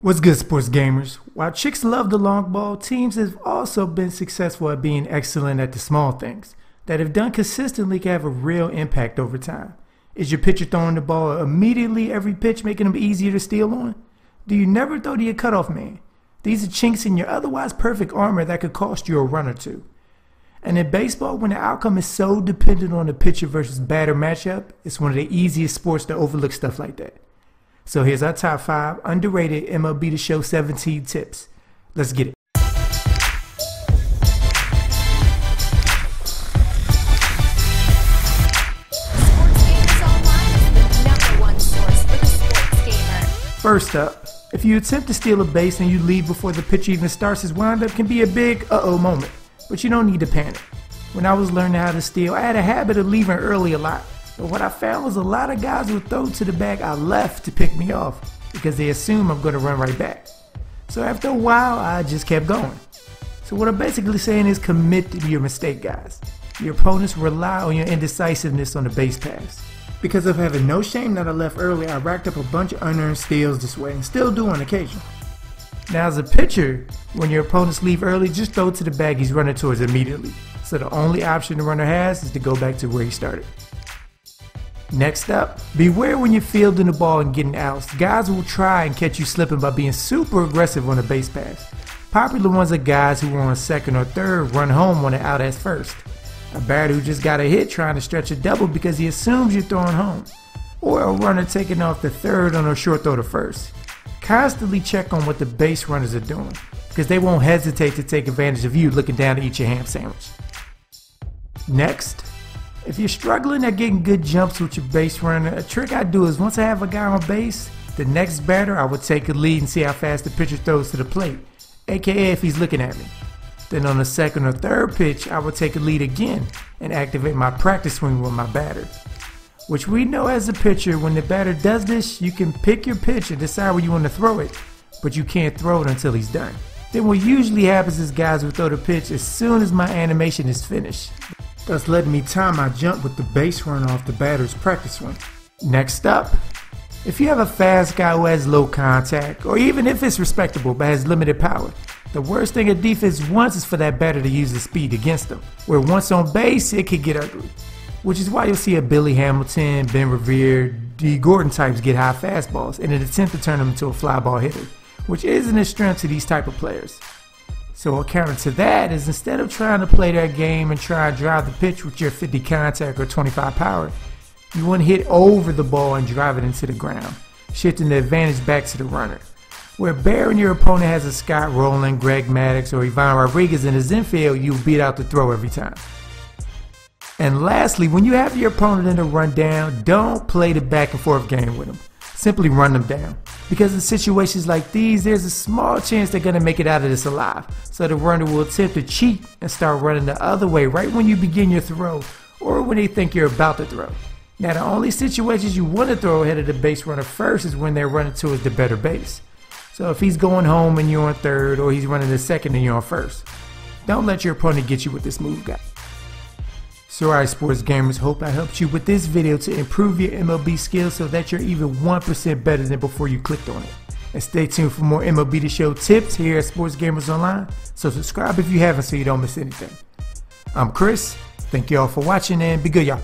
What's good, sports gamers? While chicks love the long ball, teams have also been successful at being excellent at the small things that, if done consistently, can have a real impact over time. Is your pitcher throwing the ball immediately every pitch, making them easier to steal on? Do you never throw to your cutoff man? These are chinks in your otherwise perfect armor that could cost you a run or two. And in baseball, when the outcome is so dependent on the pitcher versus batter matchup, it's one of the easiest sports to overlook stuff like that. So here's our top 5 underrated MLB The Show 17 tips. Let's get it. First up, if you attempt to steal a base and you leave before the pitcher even starts his windup, can be a big uh-oh moment, but you don't need to panic. When I was learning how to steal, I had a habit of leaving early a lot. But what I found was a lot of guys would throw to the bag I left to pick me off because they assume I'm going to run right back. So after a while, I just kept going. So what I'm basically saying is commit to your mistake, guys. Your opponents rely on your indecisiveness on the base pass. Because of having no shame that I left early, I racked up a bunch of unearned steals this way and still do on occasion. Now as a pitcher, when your opponents leave early, just throw to the bag he's running towards immediately. So the only option the runner has is to go back to where he started. Next up, beware when you're fielding the ball and getting outs. Guys will try and catch you slipping by being super aggressive on a base pass. Popular ones are guys who are on second or third run home on an out as first. A batter who just got a hit trying to stretch a double because he assumes you're throwing home. Or a runner taking off the third on a short throw to first. Constantly check on what the base runners are doing because they won't hesitate to take advantage of you looking down to eat your ham sandwich. Next, if you're struggling at getting good jumps with your base runner, a trick I do is once I have a guy on base, the next batter I would take a lead and see how fast the pitcher throws to the plate, aka if he's looking at me. Then on the second or third pitch, I would take a lead again and activate my practice swing with my batter. Which we know as a pitcher, when the batter does this, you can pick your pitch and decide where you want to throw it, but you can't throw it until he's done. Then what usually happens is guys will throw the pitch as soon as my animation is finished, thus letting me time my jump with the base run off the batter's practice swing. Next up, if you have a fast guy who has low contact, or even if it's respectable but has limited power, the worst thing a defense wants is for that batter to use the speed against them, where once on base, it could get ugly. Which is why you'll see a Billy Hamilton, Ben Revere, D. Gordon types get high fastballs in an attempt to turn them into a fly ball hitter, which isn't a strength to these type of players. So a counter to that is instead of trying to play that game and try and drive the pitch with your 50 contact or 25 power, you want to hit over the ball and drive it into the ground, shifting the advantage back to the runner. Where bearing your opponent has a Scott Rowland, Greg Maddux, or Ivan Rodriguez in his infield, you beat out the throw every time. And lastly, when you have your opponent in a rundown, don't play the back and forth game with them. Simply run them down. Because in situations like these, there's a small chance they're going to make it out of this alive. So the runner will attempt to cheat and start running the other way right when you begin your throw or when they think you're about to throw. Now the only situations you want to throw ahead of the base runner first is when they're running towards the better base. So if he's going home and you're on third, or he's running the second and you're on first. Don't let your opponent get you with this move, guys. So alright, sports gamers, hope I helped you with this video to improve your MLB skills so that you're even 1% better than before you clicked on it. And stay tuned for more MLB The Show tips here at Sports Gamers Online, so subscribe if you haven't so you don't miss anything. I'm Chris, thank you all for watching and be good, y'all.